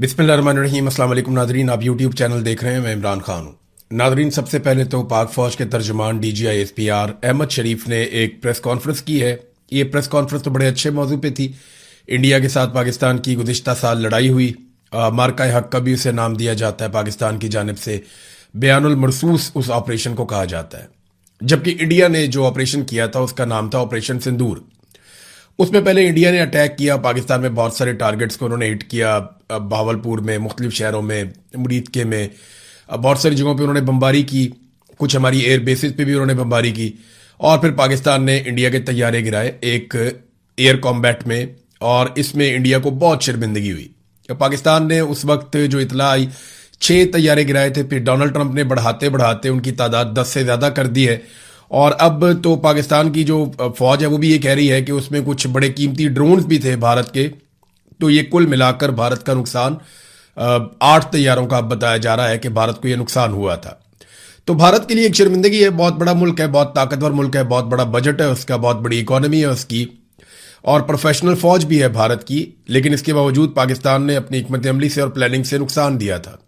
बिस्मिल्लाहिर्रहमानिर्रहीम। अस्सलाम वालेकुम नादरीन, आप यूट्यूब चैनल देख रहे हैं। मैं इमरान खान हूँ। नादरीन, सबसे पहले तो पाक फौज के तर्जमान DGI-SPR अहमद शरीफ ने एक प्रेस कॉन्फ्रेंस की है। ये प्रेस कॉन्फ्रेंस तो बड़े अच्छे मौजू पे थी। इंडिया के साथ पाकिस्तान की गुज़िश्ता साल लड़ाई हुई, मार्का हक का भी उसे नाम दिया जाता है पाकिस्तान की जानिब से। बयानुल मरसूस उस ऑपरेशन को कहा जाता है, जबकि इंडिया ने जो ऑपरेशन किया था उसका नाम था ऑपरेशन सिंदूर। उसमें पहले इंडिया ने अटैक किया पाकिस्तान में, बहुत सारे टारगेट्स को उन्होंने हिट किया। बहावलपुर में, मुख्तलिफ शहरों में, मुरीदके में, बहुत सारी जगहों पे उन्होंने बमबारी की। कुछ हमारी एयर बेसिस पे भी उन्होंने बमबारी की। और फिर पाकिस्तान ने इंडिया के तैयारे गिराए एक एयर कॉम्बैट में, और इसमें इंडिया को बहुत शर्मिंदगी हुई। पाकिस्तान ने उस वक्त जो इतला आई, 6 तैयारे गिराए थे। फिर डोनाल्ड ट्रंप ने बढ़ाते बढ़ाते उनकी तादाद 10 से ज़्यादा कर दी है। और अब तो पाकिस्तान की जो फौज है वो भी ये कह रही है कि उसमें कुछ बड़े कीमती ड्रोन्स भी थे भारत के। तो ये कुल मिलाकर भारत का नुकसान 8 तैयारों का अब बताया जा रहा है कि भारत को ये नुकसान हुआ था। तो भारत के लिए एक शर्मिंदगी है। बहुत बड़ा मुल्क है, बहुत ताकतवर मुल्क है, बहुत बड़ा बजट है उसका, बहुत बड़ी इकोनॉमी है उसकी, और प्रोफेशनल फौज भी है भारत की। लेकिन इसके बावजूद पाकिस्तान ने अपनी हिकमत अमली से और प्लानिंग से नुकसान दिया था।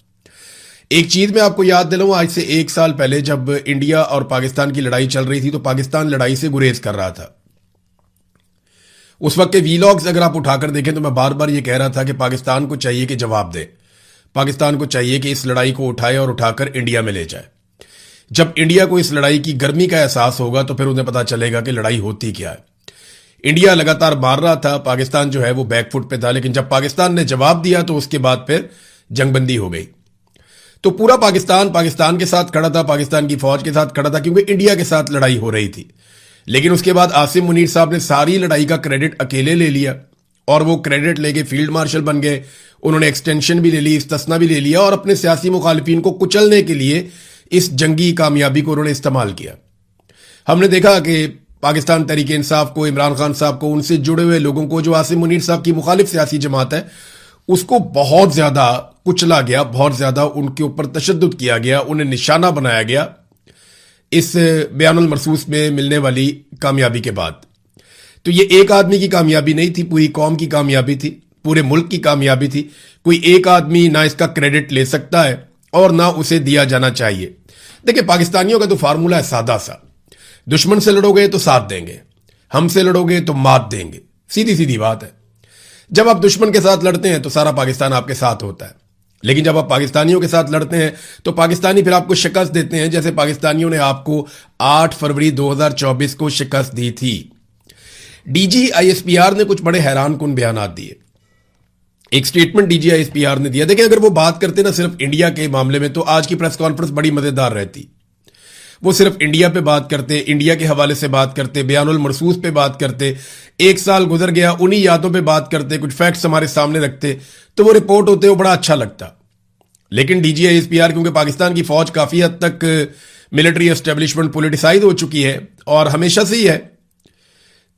एक चीज मैं आपको याद दिलाऊं, आज से 1 साल पहले जब इंडिया और पाकिस्तान की लड़ाई चल रही थी तो पाकिस्तान लड़ाई से गुरेज कर रहा था। उस वक्त के वीलॉग्स अगर आप उठाकर देखें तो मैं बार बार ये कह रहा था कि पाकिस्तान को चाहिए कि जवाब दे, पाकिस्तान को चाहिए कि इस लड़ाई को उठाए और उठाकर इंडिया में ले जाए। जब इंडिया को इस लड़ाई की गर्मी का एहसास होगा तो फिर उन्हें पता चलेगा कि लड़ाई होती क्या है। इंडिया लगातार मार रहा था, पाकिस्तान जो है वो बैकफुट पे था। लेकिन जब पाकिस्तान ने जवाब दिया तो उसके बाद फिर जंगबंदी हो गई। तो पूरा पाकिस्तान के साथ खड़ा था, पाकिस्तान की फौज के साथ खड़ा था, क्योंकि इंडिया के साथ लड़ाई हो रही थी। लेकिन उसके बाद आसिम मुनीर साहब ने सारी लड़ाई का क्रेडिट अकेले ले लिया, और वो क्रेडिट लेके फील्ड मार्शल बन गए। उन्होंने एक्सटेंशन भी ले ली, इस्तिस्ना भी ले लिया, और अपने सियासी मुखालिफिन को कुचलने के लिए इस जंगी कामयाबी को उन्होंने इस्तेमाल किया। हमने देखा कि पाकिस्तान तहरीक इंसाफ को, इमरान खान साहब को, उनसे जुड़े हुए लोगों को, जो आसिम मुनीर साहब की मुखालिफ सियासी जमात है, उसको बहुत ज्यादा कुचला गया, बहुत ज्यादा उनके ऊपर तशद्दुद किया गया, उन्हें निशाना बनाया गया इस बयानुल मरसूस में मिलने वाली कामयाबी के बाद। तो ये एक आदमी की कामयाबी नहीं थी, पूरी कौम की कामयाबी थी, पूरे मुल्क की कामयाबी थी। कोई एक आदमी ना इसका क्रेडिट ले सकता है और ना उसे दिया जाना चाहिए। देखिए, पाकिस्तानियों का तो फार्मूला है सादा सा, दुश्मन से लड़ोगे तो साथ देंगे, हमसे लड़ोगे तो मात देंगे। सीधी सीधी बात है। जब आप दुश्मन के साथ लड़ते हैं तो सारा पाकिस्तान आपके साथ होता है, लेकिन जब आप पाकिस्तानियों के साथ लड़ते हैं तो पाकिस्तानी फिर आपको शिकस्त देते हैं, जैसे पाकिस्तानियों ने आपको 8 फरवरी 2024 को शिकस्त दी थी। DGI-SPR ने कुछ बड़े हैरान कुन बयान दिए। एक स्टेटमेंट DGI-SPR ने दिया। देखिए, अगर वो बात करते ना सिर्फ इंडिया के मामले में तो आज की प्रेस कॉन्फ्रेंस बड़ी मजेदार रहती। वो सिर्फ इंडिया पे बात करते, इंडिया के हवाले से बात करते, बयानुल मरसूस पे बात करते, 1 साल गुजर गया उन्हीं यादों पे बात करते, कुछ फैक्ट्स हमारे सामने रखते, तो वो रिपोर्ट होते वो बड़ा अच्छा लगता। लेकिन DGI-SPR, क्योंकि पाकिस्तान की फौज काफी हद तक मिलिट्री एस्टेब्लिशमेंट पॉलिटिसाइज हो चुकी है और हमेशा से ही है,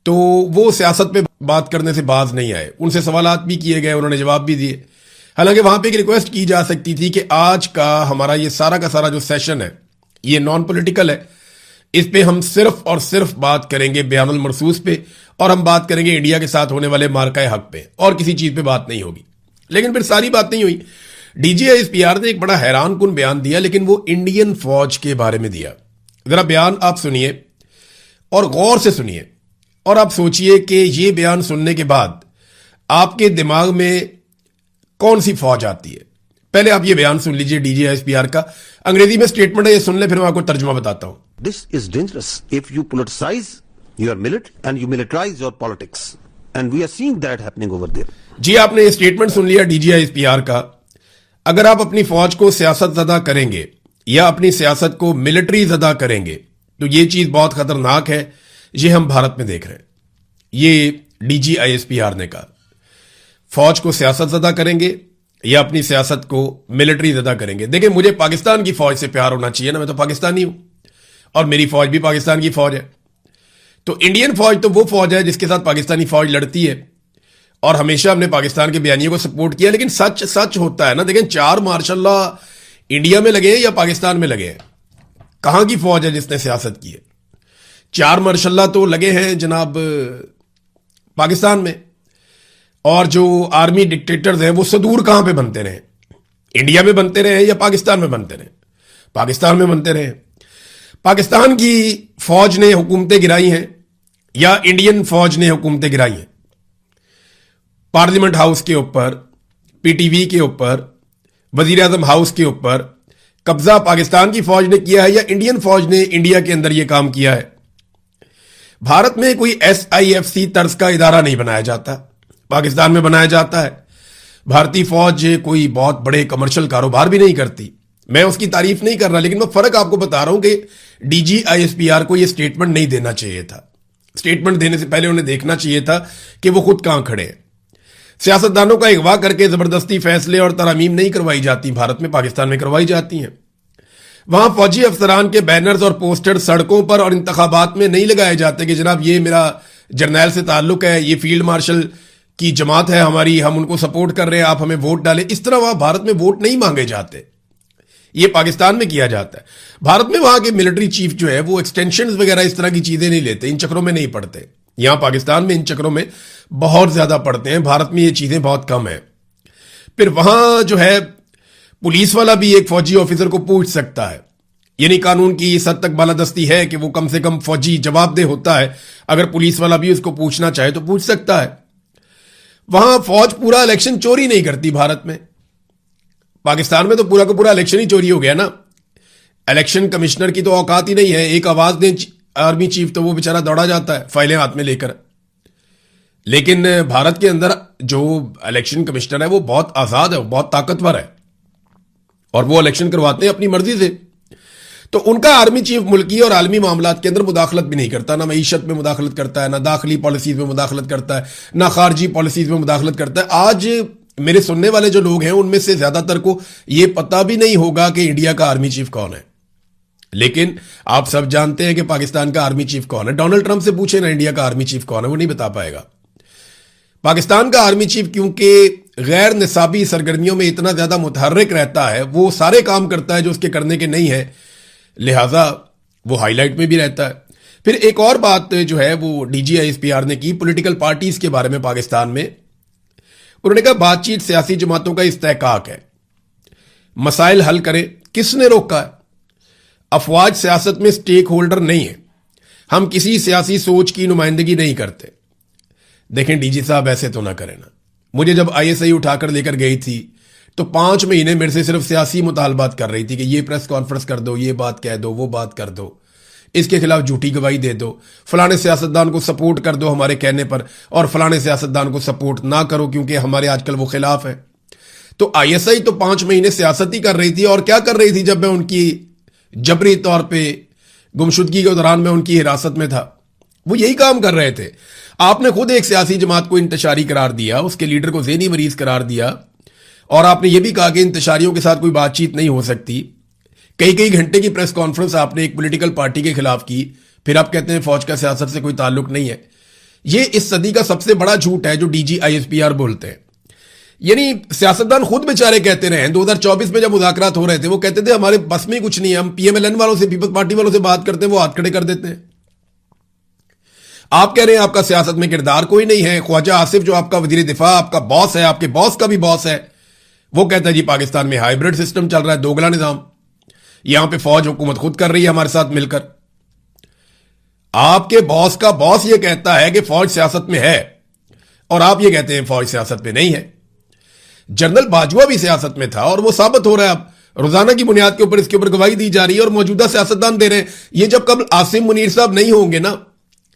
तो वो सियासत पे बात करने से बाज नहीं आए। उनसे सवालात भी किए गए, उन्होंने जवाब भी दिए। हालांकि वहां पे एक रिक्वेस्ट की जा सकती थी कि आज का हमारा ये सारा का सारा जो सेशन है ये नॉन पॉलिटिकल है, इस पे हम सिर्फ और सिर्फ बात करेंगे बयानुल मरसूस पे, और हम बात करेंगे इंडिया के साथ होने वाले मार्का हक पे, और किसी चीज पे बात नहीं होगी। लेकिन फिर सारी बात नहीं हुई। DGI-SPR ने एक बड़ा हैरान कुन बयान दिया, लेकिन वो इंडियन फौज के बारे में दिया। जरा बयान आप सुनिए और गौर से सुनिए, और आप सोचिए कि ये बयान सुनने के बाद आपके दिमाग में कौन सी फौज आती है। पहले आप ये बयान सुन लीजिए DGI-SPR का। अंग्रेजी में स्टेटमेंट है, ये सुन ले, फिर मैं आपको तर्जुमा बताता हूं। This is dangerous if you politicize your military and you militarize your politics, and we are seeing that happening over there. जी, आपने ये स्टेटमेंट सुन लिया DGI-SPR का। अगर आप अपनी फौज को सियासत ज़दा करेंगे या अपनी सियासत को मिलिट्री ज़दा करेंगे तो ये चीज बहुत खतरनाक है। ये हम भारत में देख रहे हैं। ये DGI-SPR ने कहा, फौज को सियासत ज़दा करेंगे या अपनी सियासत को मिलिट्री ज़दा करेंगे। देखिए, मुझे पाकिस्तान की फौज से प्यार होना चाहिए ना, मैं तो पाकिस्तानी हूं और मेरी फौज भी पाकिस्तान की फौज है। तो इंडियन फौज तो वो फौज है जिसके साथ पाकिस्तानी फौज लड़ती है, और हमेशा हमने पाकिस्तान के बयानियों को सपोर्ट किया। लेकिन सच सच होता है ना। देखें, 4 मार्शल्लाह इंडिया में लगे हैं या पाकिस्तान में लगे हैं? कहां की फौज है जिसने सियासत की है? 4 मार्शल्लाह तो लगे हैं जनाब पाकिस्तान में। और जो आर्मी डिक्टेटर्स हैं वो सुदूर कहां पे बनते रहे, इंडिया में बनते रहे या पाकिस्तान में बनते रहे? पाकिस्तान में बनते रहे। पाकिस्तान की फौज ने हुकूमतें गिराई हैं या इंडियन फौज ने हुकूमतें गिराई हैं? पार्लियामेंट हाउस के ऊपर, पीटीवी के ऊपर, वजीर आजम हाउस के ऊपर कब्जा पाकिस्तान की फौज ने किया है या इंडियन फौज ने इंडिया के अंदर यह काम किया है? भारत में कोई SIFC तर्ज का इदारा नहीं बनाया जाता, पाकिस्तान में बनाया जाता है। भारतीय फौज कोई बहुत बड़े कमर्शियल कारोबार भी नहीं करती, मैं उसकी तारीफ नहीं कर रहा, लेकिन मैं फर्क आपको बता रहा हूं कि DG ISPR को यह स्टेटमेंट नहीं देना चाहिए था। स्टेटमेंट देने से पहले उन्हें देखना चाहिए था कि वो खुद कहां खड़े हैं। सियासतदानों का अगवा करके जबरदस्ती फैसले और तरमीम नहीं करवाई जाती, भारत में, पाकिस्तान में करवाई जाती हैं। वहां फौजी अफसरान के बैनर्स और पोस्टर सड़कों पर और इंतखाबात में नहीं लगाए जाते कि जनाब ये मेरा जर्नैल से ताल्लुक है, ये फील्ड मार्शल की जमात है हमारी, हम उनको सपोर्ट कर रहे हैं, आप हमें वोट डालें। इस तरह वहां भारत में वोट नहीं मांगे जाते, ये पाकिस्तान में किया जाता है। भारत में वहां के मिलिट्री चीफ जो है वो एक्सटेंशन वगैरह इस तरह की चीजें नहीं लेते, इन चक्रों में नहीं पड़ते। यहां पाकिस्तान में इन चक्रों में बहुत ज्यादा पड़ते हैं, भारत में ये चीजें बहुत कम है। फिर वहां जो है पुलिस वाला भी एक फौजी ऑफिसर को पूछ सकता है, यानी कानून की इस हद तक बालादस्ती है कि वो कम से कम फौजी जवाबदेह होता है, अगर पुलिस वाला भी उसको पूछना चाहे तो पूछ सकता है। वहां फौज पूरा इलेक्शन चोरी नहीं करती भारत में, पाकिस्तान में तो पूरा का पूरा इलेक्शन ही चोरी हो गया ना। इलेक्शन कमिश्नर की तो औकात ही नहीं है, एक आवाज दें आर्मी चीफ तो वो बेचारा दौड़ा जाता है फाइलें हाथ में लेकर। लेकिन भारत के अंदर जो इलेक्शन कमिश्नर है वो बहुत आजाद है, बहुत ताकतवर है, और वो इलेक्शन करवाते हैं अपनी मर्जी से। तो उनका आर्मी चीफ मुल्की और आलमी मामलात के अंदर मुदाखलत भी नहीं करता, ना मईशत में मुदाखलत करता है, ना दाखिली पॉलिसीज में मुदाखलत करता है, ना खारजी पॉलिसीज में मुदाखलत करता है। आज मेरे सुनने वाले जो लोग हैं उनमें से ज्यादातर को यह पता भी नहीं होगा कि इंडिया का आर्मी चीफ कौन है, लेकिन आप सब जानते हैं कि पाकिस्तान का आर्मी चीफ कौन है। डोनाल्ड ट्रंप से पूछे ना इंडिया का आर्मी चीफ कौन है, वो नहीं बता पाएगा। पाकिस्तान का आर्मी चीफ क्योंकि गैर निसाबी सरगर्मियों में इतना ज्यादा मुतहर्रिक रहता है, वो सारे काम करता है जो उसके करने के नहीं है, लिहाजा वो हाईलाइट में भी रहता है। फिर एक और बात जो है वो DG ISPR ने की पॉलिटिकल पार्टीज के बारे में पाकिस्तान में। उन्होंने कहा बातचीत सियासी जमातों का इस्तेहकाक है, मसाइल हल करें। किसने रोका है? अफवाज सियासत में स्टेक होल्डर नहीं है, हम किसी सियासी सोच की नुमाइंदगी नहीं करते। देखें DG साहब ऐसे तो ना करें ना। मुझे जब ISI उठाकर लेकर गई थी तो 5 महीने मेरे से सिर्फ सियासी मुतालबात कर रही थी कि ये प्रेस कॉन्फ्रेंस कर दो, ये बात कह दो, वो बात कर दो, इसके खिलाफ झूठी गवाही दे दो, फलाने सियासतदान को सपोर्ट कर दो हमारे कहने पर, और फलाने सियासतदान को सपोर्ट ना करो क्योंकि हमारे आजकल वो खिलाफ है। तो ISI तो 5 महीने सियासत ही कर रही थी। और क्या कर रही थी जब मैं उनकी जबरी तौर पे गुमशुदगी के दौरान मैं उनकी हिरासत में था? वो यही काम कर रहे थे। आपने खुद एक सियासी जमात को इंतशारी करार दिया, उसके लीडर को ज़हनी मरीज करार दिया, और आपने ये भी कहा कि इंतशारियों के साथ कोई बातचीत नहीं हो सकती। कई कई घंटे की प्रेस कॉन्फ्रेंस आपने एक पॉलिटिकल पार्टी के खिलाफ की, फिर आप कहते हैं फौज का सियासत से कोई ताल्लुक नहीं है। ये इस सदी का सबसे बड़ा झूठ है जो DG ISPR बोलते हैं। यानी सियासतदान खुद बेचारे कहते रहे हैं, 2024 में जब मुज़ाकरात हो रहे थे वो कहते थे हमारे बस में कुछ नहीं है, हम PMLN वालों से, पीपल्स पार्टी वालों से बात करते हैं, वो हाथ खड़े कर देते हैं। आप कह रहे हैं आपका सियासत में किरदार कोई नहीं है। ख्वाजा आसिफ जो आपका वजीर दिफा, आपका बॉस है, आपके बॉस का भी बॉस है, वो कहता है जी पाकिस्तान में हाइब्रिड सिस्टम चल रहा है, दोगला निजाम, यहां पे फौज हुकूमत खुद कर रही है हमारे साथ मिलकर। आपके बॉस का बॉस ये कहता है कि फौज सियासत में है, और आप ये कहते हैं फौज सियासत में नहीं है। जनरल बाजवा भी सियासत में था और वो साबित हो रहा है अब, रोजाना की बुनियाद के ऊपर इसके ऊपर गवाही दी जा रही है और मौजूदा सियासतदान दे रहे हैं। ये जब कल आसिम मुनीर साहब नहीं होंगे ना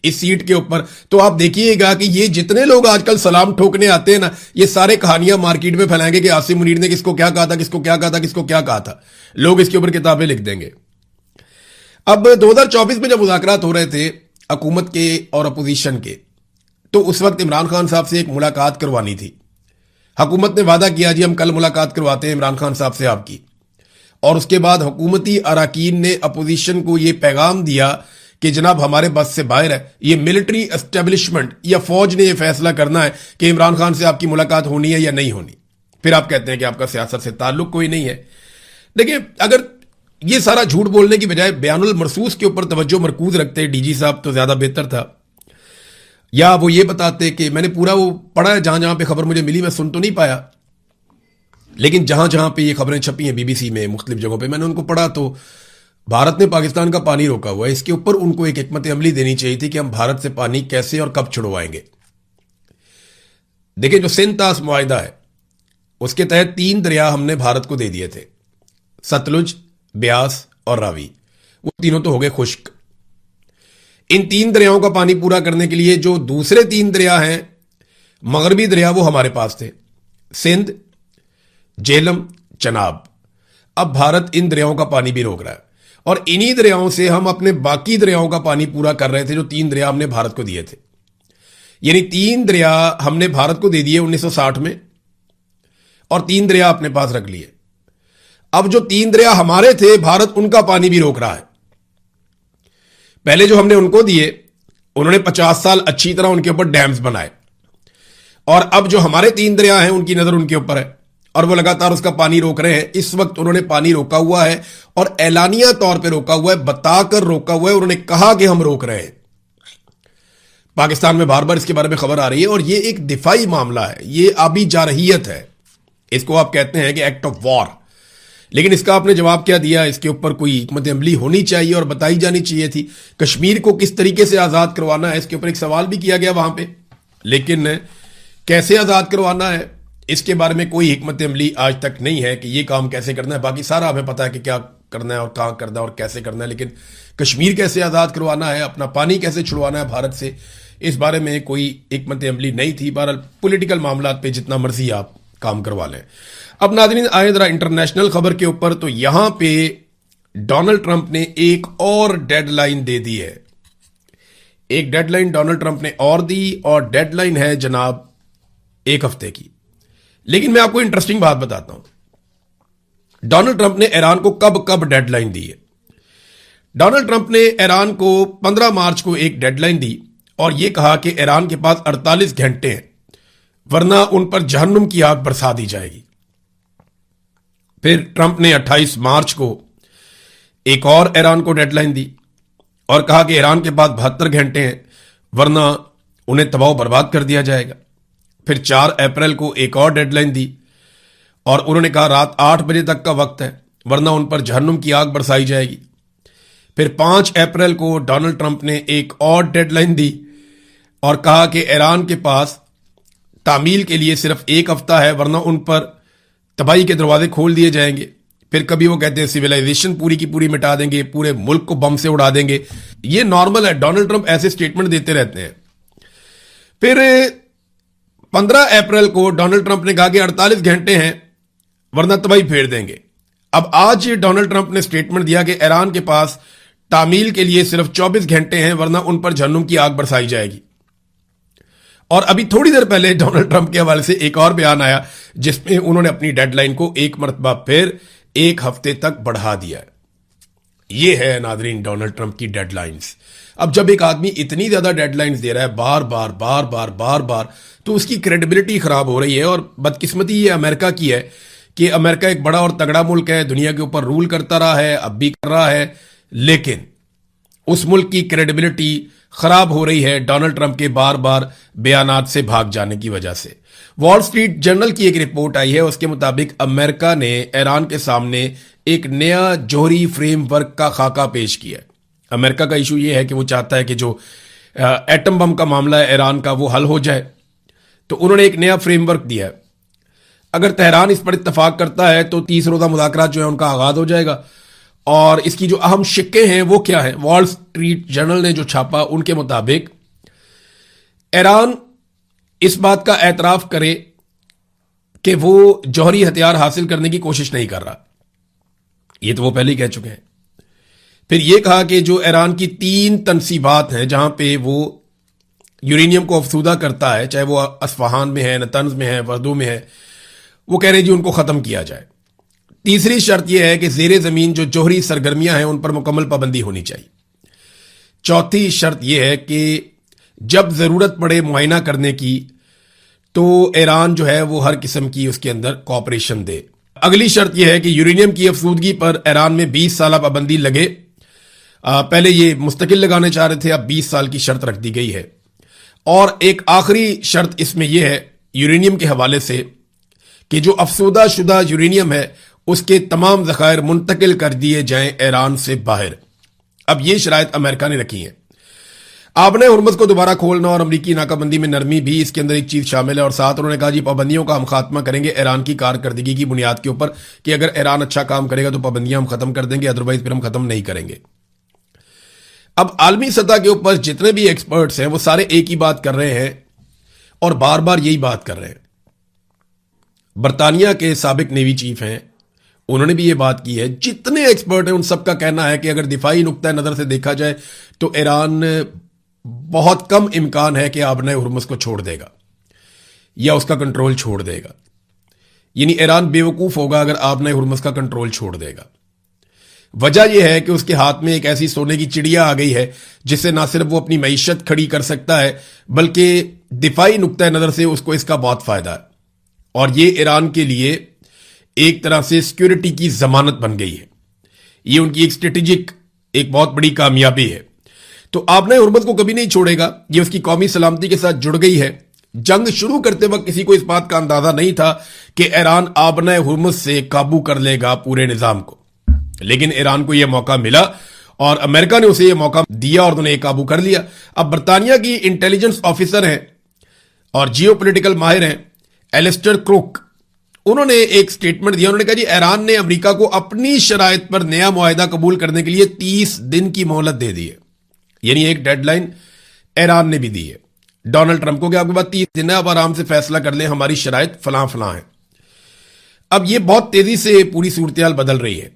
इस सीट के ऊपर, तो आप देखिएगा कि ये जितने लोग आजकल सलाम ठोकने आते हैं ना, ये सारे कहानियां मार्केट में फैलाएंगे कि आसिम मुनीर ने किसको क्या कहा था, किसको क्या कहा था, किसको क्या कहा था। लोग इसके ऊपर किताबें लिख देंगे। अब 2024 में जब मुज़ाकरात हो रहे थे हुकूमत के और अपोजिशन के, तो उस वक्त इमरान खान साहब से एक मुलाकात करवानी थी। हुकूमत ने वादा किया जी हम कल मुलाकात करवाते हैं इमरान खान साहब से आपकी, और उसके बाद हुकूमती अराकीन ने अपोजिशन को यह पैगाम दिया कि जनाब हमारे बस से बाहर है, ये मिलिट्री एस्टेब्लिशमेंट या फौज ने यह फैसला करना है कि इमरान खान से आपकी मुलाकात होनी है या नहीं होनी। फिर आप कहते हैं कि आपका सियासत से ताल्लुक कोई नहीं है। देखिए, अगर ये सारा झूठ बोलने की बजाय बयानुल मरसूस के ऊपर तवज्जो मरकूज रखते DG साहब तो ज्यादा बेहतर था। या वो ये बताते कि मैंने पूरा वो पढ़ा है, जहां जहां पे खबर मुझे मिली मैं सुन तो नहीं पाया, लेकिन जहां जहां पे ये खबरें छपी हैं बीबीसी में, मुख्तलिफ जगहों पे मैंने उनको पढ़ा, तो भारत ने पाकिस्तान का पानी रोका हुआ है। इसके ऊपर उनको एक हिकमत अमली देनी चाहिए थी कि हम भारत से पानी कैसे और कब छुड़वाएंगे। देखिए, जो सिंध तास मुआहिदा है उसके तहत 3 दरिया हमने भारत को दे दिए थे, सतलुज, ब्यास और रावी। वो तीनों तो हो गए खुश्क। इन 3 दरियाओं का पानी पूरा करने के लिए जो दूसरे 3 दरिया हैं, मगरबी दरिया, वो हमारे पास थे, सिंध, झेलम, चनाब। अब भारत इन दरियाओं का पानी भी रोक रहा है और इन्हीं दरियाओं से हम अपने बाकी दरियाओं का पानी पूरा कर रहे थे, जो 3 दरिया हमने भारत को दिए थे। यानी 3 दरिया हमने भारत को दे दिए 1960 में और 3 दरिया अपने पास रख लिए। अब जो 3 दरिया हमारे थे, भारत उनका पानी भी रोक रहा है। पहले जो हमने उनको दिए, उन्होंने 50 साल अच्छी तरह उनके ऊपर डैम्स बनाए, और अब जो हमारे 3 दरिया हैं उनकी नजर उनके ऊपर है और वो लगातार उसका पानी रोक रहे हैं। इस वक्त उन्होंने पानी रोका हुआ है और ऐलानिया तौर पे रोका हुआ है, बताकर रोका हुआ है। उन्होंने कहा कि हम रोक रहे हैं। पाकिस्तान में बार बार इसके बारे में खबर आ रही है और ये एक दिफाई मामला है, ये आबी जारहियत है, इसको आप कहते हैं कि एक्ट ऑफ वॉर। लेकिन इसका आपने जवाब क्या दिया? इसके ऊपर कोई हिकमत अमली होनी चाहिए और बताई जानी चाहिए थी। कश्मीर को किस तरीके से आजाद करवाना है, इसके ऊपर एक सवाल भी किया गया वहां पे, लेकिन कैसे आजाद करवाना है इसके बारे में कोई हिकमत अमली आज तक नहीं है कि ये काम कैसे करना है। बाकी सारा हमें पता है कि क्या करना है और कहां करना है और कैसे करना है, लेकिन कश्मीर कैसे आजाद करवाना है, अपना पानी कैसे छुड़वाना है भारत से, इस बारे में कोई हिकमत अमली नहीं थी। बहरहाल पॉलिटिकल मामला पे जितना मर्जी आप काम करवा लें। अब नाज़रीन आए जरा इंटरनेशनल खबर के ऊपर। तो यहां पे डोनाल्ड ट्रंप ने एक और डेडलाइन दे दी है। एक डेडलाइन डोनाल्ड ट्रंप ने और दी, और डेडलाइन है जनाब 1 हफ्ते की। लेकिन मैं आपको इंटरेस्टिंग बात बताता हूं। डोनाल्ड ट्रंप ने ईरान को कब कब डेडलाइन दी है। डोनाल्ड ट्रंप ने ईरान को 15 मार्च को एक डेडलाइन दी और यह कहा कि ईरान के पास 48 घंटे हैं, वरना उन पर जहन्नुम की आग बरसा दी जाएगी। फिर ट्रंप ने 28 मार्च को एक और ईरान को डेडलाइन दी और कहा कि ईरान के पास 72 घंटे हैं, वरना उन्हें तबाह बर्बाद कर दिया जाएगा। फिर 4 अप्रैल को एक और डेडलाइन दी और उन्होंने कहा रात 8 बजे तक का वक्त है, वरना उन पर जहन्नुम की आग बरसाई जाएगी। फिर 5 अप्रैल को डोनाल्ड ट्रंप ने एक और डेडलाइन दी और कहा कि ईरान के पास तामील के लिए सिर्फ 1 हफ्ता है, वरना उन पर तबाही के दरवाजे खोल दिए जाएंगे। फिर कभी वो कहते हैं सिविलाइजेशन पूरी की पूरी मिटा देंगे, पूरे मुल्क को बम से उड़ा देंगे। ये नॉर्मल है, डोनाल्ड ट्रंप ऐसे स्टेटमेंट देते रहते हैं। फिर 15 अप्रैल को डोनाल्ड ट्रंप ने कहा कि 48 घंटे हैं, वरना तबाही फेर देंगे। अब आज डोनाल्ड ट्रंप ने स्टेटमेंट दिया कि ईरान के पास तामील के लिए सिर्फ 24 घंटे हैं, वरना उन पर जहन्नुम की आग बरसाई जाएगी। और अभी थोड़ी देर पहले डोनाल्ड ट्रंप के हवाले से एक और बयान आया जिसमें उन्होंने अपनी डेडलाइन को एक मरतबा फिर 1 हफ्ते तक बढ़ा दिया है। ये है नाजरीन डोनाल्ड ट्रंप की डेडलाइंस। अब जब एक आदमी इतनी ज्यादा डेडलाइंस दे रहा है बार बार बार बार बार बार, तो उसकी क्रेडिबिलिटी खराब हो रही है। और बदकिस्मती ये अमेरिका की है कि अमेरिका एक बड़ा और तगड़ा मुल्क है, दुनिया के ऊपर रूल करता रहा है, अब भी कर रहा है, लेकिन उस मुल्क की क्रेडिबिलिटी खराब हो रही है डोनाल्ड ट्रंप के बार बार बयानात से भाग जाने की वजह से। वॉल स्ट्रीट जर्नल की एक रिपोर्ट आई है, उसके मुताबिक अमेरिका ने ईरान के सामने एक नया जौहरी फ्रेमवर्क का खाका पेश किया है। अमेरिका का इशू यह है कि वो चाहता है कि जो एटम बम का मामला है ईरान का, वो हल हो जाए। तो उन्होंने एक नया फ्रेमवर्क दिया है। अगर तेहरान इस पर इत्तफाक करता है तो 30 रोजा मुज़ाकरात जो है उनका आगाज हो जाएगा। और इसकी जो अहम शिक्के हैं वो क्या है, वॉल स्ट्रीट जर्नल ने जो छापा उनके मुताबिक ईरान इस बात का एतराफ करे कि वो जौहरी हथियार हासिल करने की कोशिश नहीं कर रहा, ये तो वो पहले ही कह चुके हैं। फिर ये कहा कि जो ईरान की 3 तनसीबात हैं जहां पे वो यूरेनियम को अफसूदा करता है, चाहे वो अस्फहान में है, नतंज में है, वर्दो में है, वो कह रहे हैं जी उनको खत्म किया जाए। तीसरी शर्त यह है कि जेरे जमीन जो जौहरी सरगर्मियां हैं उन पर मुकम्मल पाबंदी होनी चाहिए। चौथी शर्त यह है कि जब जरूरत पड़े मुआयना करने की तो ईरान जो है वो हर किस्म की उसके अंदर कॉपरेशन दे। अगली शर्त यह है कि यूरेनियम की अफसूदगी पर ईरान में 20 साल पाबंदी लगे। पहले ये मुस्तकिल लगाने चाह रहे थे, अब 20 साल की शर्त रख दी गई है। और एक आखिरी शर्त इसमें यह है यूरेनियम के हवाले से कि जो अफसोदा शुदा यूरेनियम है उसके तमाम ज़खायर मुंतकिल कर दिए जाएं ईरान से बाहर। अब ये शराइत अमेरिका ने रखी हैं। आपने हुर्मुज़ को दोबारा खोलना और अमरीकी नाकाबंदी में नरमी भी इसके अंदर एक चीज शामिल है। और साथ उन्होंने कहा जी पाबंदियों का हम खात्मा करेंगे ईरान की कारकर्दगी की बुनियाद के ऊपर कि अगर ईरान अच्छा काम करेगा तो पाबंदियां हम खत्म कर देंगे, अदरवाइज फिर हम खत्म नहीं करेंगे। अब आलमी सतह के ऊपर जितने भी एक्सपर्ट्स हैं वो सारे एक ही बात कर रहे हैं और बार बार यही बात कर रहे हैं। बरतानिया के साबिक नेवी चीफ हैं, उन्होंने भी ये बात की है। जितने एक्सपर्ट हैं उन सबका कहना है कि अगर दिफाई नुक्ता नजर से देखा जाए तो ईरान बहुत कम इम्कान है कि आपने हुर्मुज़ को छोड़ देगा या उसका कंट्रोल छोड़ देगा। यानी ईरान बेवकूफ होगा अगर आपने हुर्मुज़ का कंट्रोल छोड़ देगा। वजह यह है कि उसके हाथ में एक ऐसी सोने की चिड़िया आ गई है जिससे ना सिर्फ वो अपनी मईशत खड़ी कर सकता है बल्कि दिफाई नुक्ता नजर से उसको इसका बहुत फायदा है। और ये ईरान के लिए एक तरह से सिक्योरिटी की जमानत बन गई है। ये उनकी एक स्ट्रेटेजिक एक बहुत बड़ी कामयाबी है। तो आपने हुर्मुज़ को कभी नहीं छोड़ेगा, ये उसकी कौमी सलामती के साथ जुड़ गई है। जंग शुरू करते वक्त किसी को इस बात का अंदाजा नहीं था कि ईरान आबने हुर्मुज़ से काबू कर लेगा पूरे निजाम को, लेकिन ईरान को यह मौका मिला और अमेरिका ने उसे यह मौका दिया और उन्हें काबू कर लिया। अब बरतानिया की इंटेलिजेंस ऑफिसर हैं और जियोपॉलिटिकल माहिर हैं एलिस्टर क्रुक, उन्होंने एक स्टेटमेंट दिया। उन्होंने कहा जी ईरान ने अमेरिका को अपनी शराइत पर नया मुआहिदा कबूल करने के लिए 30 दिन की मोहलत दे दी है। यानी एक डेडलाइन ईरान ने भी दी है डोनाल्ड ट्रंप को कि आपके पास 30 दिन है, अब आराम से फैसला कर लें, हमारी शराइत फलां फलां है। अब यह बहुत तेजी से पूरी सूरत बदल रही है।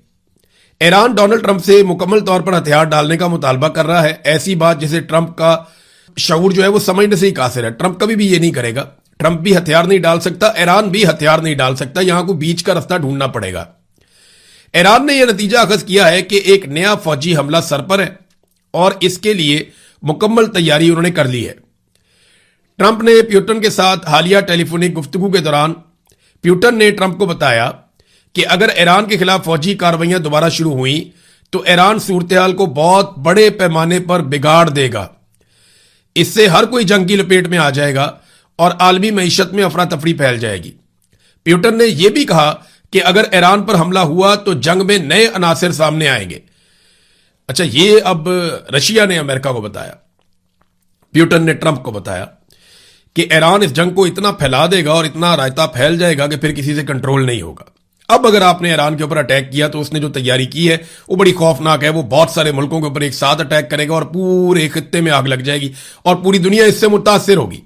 ईरान डोनाल्ड ट्रंप से मुकम्मल तौर पर हथियार डालने का मुतालबा कर रहा है, ऐसी बात जिसे ट्रंप का शऊर जो है वो समझने से ही कासिर है। ट्रंप कभी भी ये नहीं करेगा। ट्रंप भी हथियार नहीं डाल सकता, ईरान भी हथियार नहीं डाल सकता, यहां को बीच का रास्ता ढूंढना पड़ेगा। ईरान ने यह नतीजा अखज किया है कि एक नया फौजी हमला सर पर है और इसके लिए मुकम्मल तैयारी उन्होंने कर ली है। ट्रंप ने प्यूटन के साथ हालिया टेलीफोनिक गुफ्तगू के दौरान प्यूटन ने ट्रंप को बताया कि अगर ईरान के खिलाफ फौजी कार्रवाइयां दोबारा शुरू हुई तो ईरान सूरत को बहुत बड़े पैमाने पर बिगाड़ देगा। इससे हर कोई जंग की लपेट में आ जाएगा और आलमी मईशत में अफरा तफरी फैल जाएगी। प्यूटन ने यह भी कहा कि अगर ईरान पर हमला हुआ तो जंग में नए अनासिर सामने आएंगे। अच्छा, ये अब रशिया ने अमेरिका को बताया, प्यूटन ने ट्रंप को बताया कि ईरान इस जंग को इतना फैला देगा और इतना रायता फैल जाएगा कि फिर किसी से कंट्रोल नहीं होगा। अब अगर आपने ईरान के ऊपर अटैक किया तो उसने जो तैयारी की है वो बड़ी खौफनाक है। वो बहुत सारे मुल्कों के ऊपर एक साथ अटैक करेगा और पूरे खित्ते में आग लग जाएगी और पूरी दुनिया इससे मुतासिर होगी।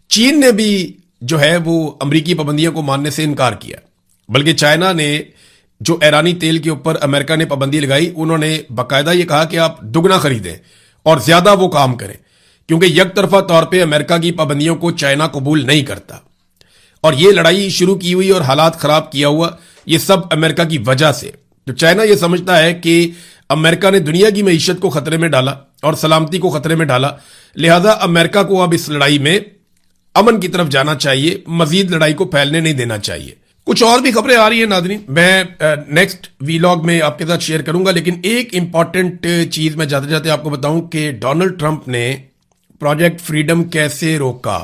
चीन ने भी जो है वो अमरीकी पाबंदियों को मानने से इनकार किया, बल्कि चाइना ने जो ईरानी तेल के ऊपर अमेरिका ने पाबंदी लगाई, उन्होंने बाकायदा ये कहा कि आप दुगना खरीदें और ज्यादा वो काम करें, क्योंकि यकतरफा तौर पे अमेरिका की पाबंदियों को चाइना कबूल नहीं करता। और ये लड़ाई शुरू की हुई और हालात खराब किया हुआ ये सब अमेरिका की वजह से। तो चाइना ये समझता है कि अमेरिका ने दुनिया की मईशत को खतरे में डाला और सलामती को खतरे में डाला, लिहाजा अमेरिका को अब इस लड़ाई में अमन की तरफ जाना चाहिए, मजीद लड़ाई को फैलने नहीं देना चाहिए। कुछ और भी खबरें आ रही है नाज़रीन, मैं नेक्स्ट वीलॉग में आपके साथ शेयर करूंगा, लेकिन एक इंपॉर्टेंट चीज मैं जाते जाते आपको बताऊं कि डोनाल्ड ट्रंप ने प्रोजेक्ट फ्रीडम कैसे रोका।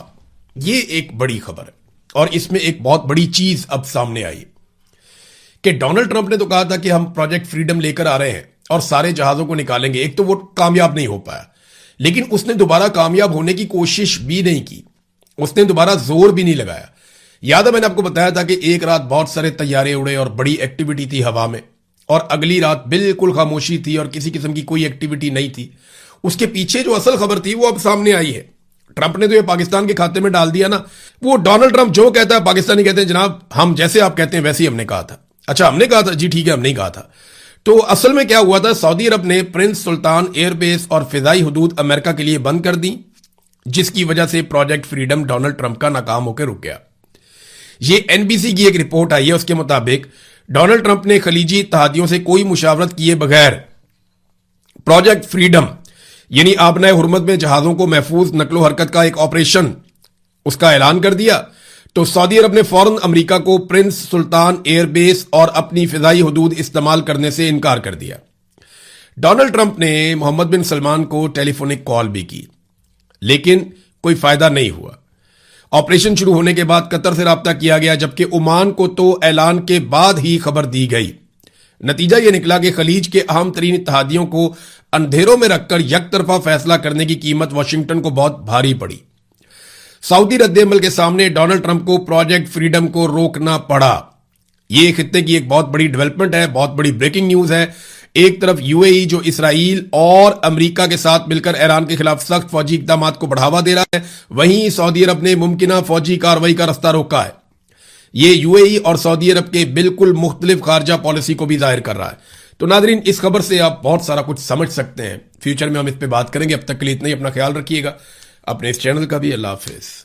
ये एक बड़ी खबर है और इसमें एक बहुत बड़ी चीज अब सामने आई कि डोनाल्ड ट्रंप ने तो कहा था कि हम प्रोजेक्ट फ्रीडम लेकर आ रहे हैं और सारे जहाजों को निकालेंगे। एक तो वो कामयाब नहीं हो पाया, लेकिन उसने दोबारा कामयाब होने की कोशिश भी नहीं की, उसने दोबारा जोर भी नहीं लगाया। याद है मैंने आपको बताया था कि एक रात बहुत सारे तैयारे उड़े और बड़ी एक्टिविटी थी हवा में, और अगली रात बिल्कुल खामोशी थी और किसी किस्म की कोई एक्टिविटी नहीं थी। उसके पीछे जो असल खबर थी वो अब सामने आई है। ट्रंप ने तो ये पाकिस्तान के खाते में डाल दिया ना। वो डोनाल्ड ट्रंप जो कहता है पाकिस्तानी कहते हैं जनाब हम जैसे आप कहते हैं वैसे ही हमने कहा था। अच्छा, हमने कहा था, जी ठीक है, हमने कहा था। तो असल में क्या हुआ था, सऊदी अरब ने प्रिंस सुल्तान एयरबेस और फिजाई हदूद अमेरिका के लिए बंद कर दी, जिसकी वजह से प्रोजेक्ट फ्रीडम डोनाल्ड ट्रंप का नाकाम होकर रुक गया। ये एनबीसी की एक रिपोर्ट आई है, उसके मुताबिक डोनाल्ड ट्रंप ने खलीजी इत्तेहादियों से कोई मुशावरत किए बगैर प्रोजेक्ट फ्रीडम यानी आपने हुर्मुज़ में जहाजों को महफूज नकलो हरकत का एक ऑपरेशन उसका ऐलान कर दिया। तो सऊदी अरब ने फौरन अमेरिका को प्रिंस सुल्तान एयरबेस और अपनी फिजाई हदूद इस्तेमाल करने से इनकार कर दिया। डोनाल्ड ट्रंप ने मोहम्मद बिन सलमान को टेलीफोनिक कॉल भी की, लेकिन कोई फायदा नहीं हुआ। ऑपरेशन शुरू होने के बाद कतर से राब्ता किया गया, जबकि ओमान को तो ऐलान के बाद ही खबर दी गई। नतीजा यह निकला कि खलीज के अहम तरीन इत्तेहादियों को अंधेरों में रखकर यकतरफा फैसला करने की कीमत वाशिंगटन को बहुत भारी पड़ी। सऊदी रद्देअमल के सामने डोनाल्ड ट्रंप को प्रोजेक्ट फ्रीडम को रोकना पड़ा। यह खित्ते की एक बहुत बड़ी डेवलपमेंट है, बहुत बड़ी ब्रेकिंग न्यूज है। एक तरफ यूएई जो इसराइल और अमेरिका के साथ मिलकर ईरान के खिलाफ सख्त फौजी इकदाम को बढ़ावा दे रहा है, वहीं सऊदी अरब ने मुमकिन फौजी कार्रवाई का रास्ता रोका है। यह यूएई और सऊदी अरब के बिल्कुल मुख्तलिफ खारजा पॉलिसी को भी जाहिर कर रहा है। तो नादरीन, इस खबर से आप बहुत सारा कुछ समझ सकते हैं। फ्यूचर में हम इस पे बात करेंगे। अब तक के लिए इतना ही। अपना ख्याल रखिएगा, अपने इस चैनल का भी। अल्लाह हाफिज।